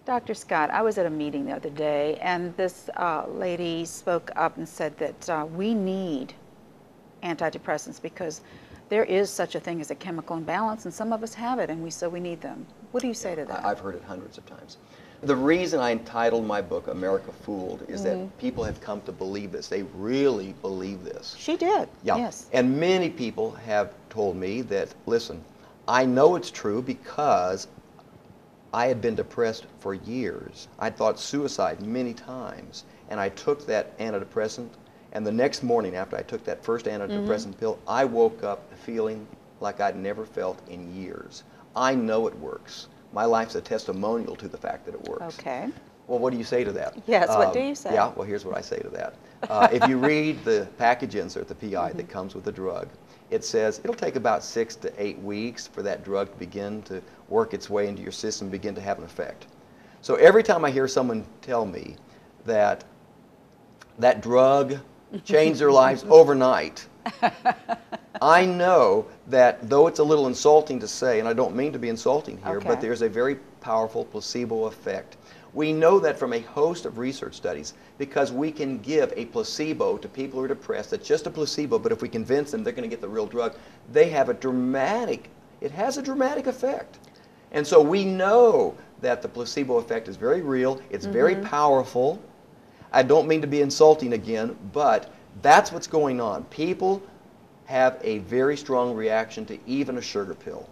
Dr. Scott, I was at a meeting the other day, and this lady spoke up and said that we need antidepressants because there is such a thing as a chemical imbalance, and some of us have it, and so we need them. What do you say to that? I've heard it hundreds of times. The reason I entitled my book America Fooled is that people have come to believe this. They really believe this. She did, yeah. Yes. And many people have told me that, listen, I know it's true because I had been depressed for years. I'd thought suicide many times, and I took that antidepressant, and the next morning after I took that first antidepressant pill, I woke up feeling like I'd never felt in years. I know it works. My life's a testimonial to the fact that it works. Okay. Well, what do you say to that? Yes, what do you say? Yeah, well, here's what I say to that. If you read the package insert, the PI that comes with the drug, it says it'll take about 6 to 8 weeks for that drug to begin to work its way into your system, begin to have an effect. So every time I hear someone tell me that that drug changed their lives overnight, I know that though it's a little insulting to say, and I don't mean to be insulting here, but there's a very powerful placebo effect. We know that from a host of research studies because we can give a placebo to people who are depressed. That's just a placebo, but if we convince them they're going to get the real drug, they have it has a dramatic effect. And so we know that the placebo effect is very real, it's very powerful. I don't mean to be insulting again, but that's what's going on. People have a very strong reaction to even a sugar pill.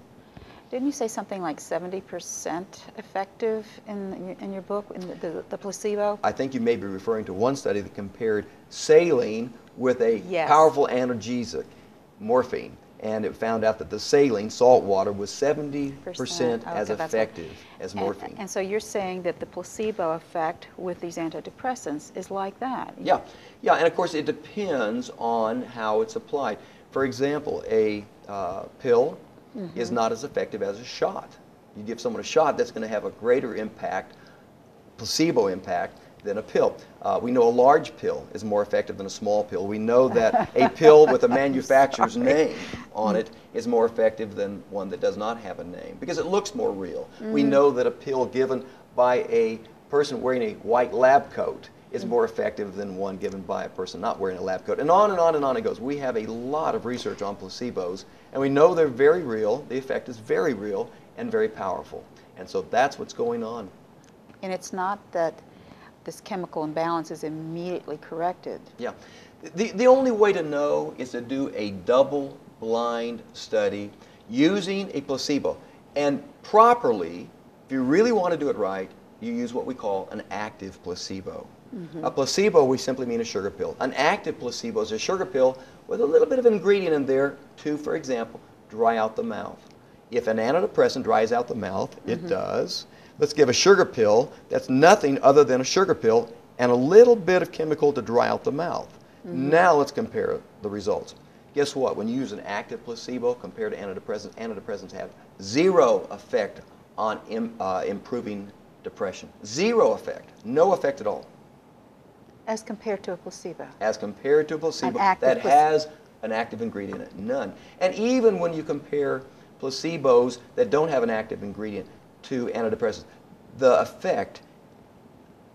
Didn't you say something like 70% effective in your book, in the placebo? I think you may be referring to one study that compared saline with a powerful analgesic, morphine, and it found out that the saline, salt water, was 70% as effective as morphine. And so you're saying that the placebo effect with these antidepressants is like that? Yeah, yeah, and of course it depends on how it's applied. For example, a pill is not as effective as a shot. You give someone a shot, that's going to have a greater impact, placebo impact, than a pill. We know a large pill is more effective than a small pill. We know that a pill with a manufacturer's name on it is more effective than one that does not have a name because it looks more real. We know that a pill given by a person wearing a white lab coat is more effective than one given by a person not wearing a lab coat. And on and on and on it goes. We have a lot of research on placebos, and we know they're very real. The effect is very real and very powerful. And so that's what's going on. And it's not that this chemical imbalance is immediately corrected. Yeah. The only way to know is to do a double-blind study using a placebo. And properly, if you really want to do it right, you use what we call an active placebo. A placebo, we simply mean a sugar pill. An active placebo is a sugar pill with a little bit of an ingredient in there to, for example, dry out the mouth. If an antidepressant dries out the mouth, it does. Let's give a sugar pill that's nothing other than a sugar pill and a little bit of chemical to dry out the mouth. Now let's compare the results. Guess what? When you use an active placebo compared to antidepressants, antidepressants have zero effect on improving depression. Zero effect. No effect at all. As compared to a placebo? As compared to a placebo that has an active ingredient in it. None. And even when you compare placebos that don't have an active ingredient to antidepressants, the effect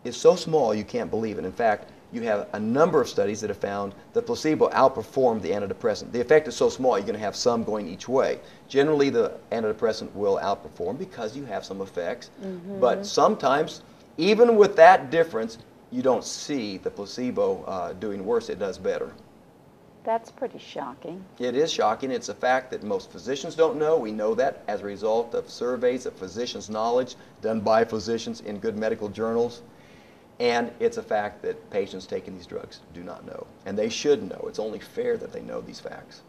is so small you can't believe it. In fact, you have a number of studies that have found the placebo outperformed the antidepressant. The effect is so small you're going to have some going each way. Generally the antidepressant will outperform because you have some effects, but sometimes even with that difference you don't see the placebo doing worse, it does better. That's pretty shocking. It is shocking. It's a fact that most physicians don't know. We know that as a result of surveys of physicians' knowledge done by physicians in good medical journals. And it's a fact that patients taking these drugs do not know. And they should know. It's only fair that they know these facts.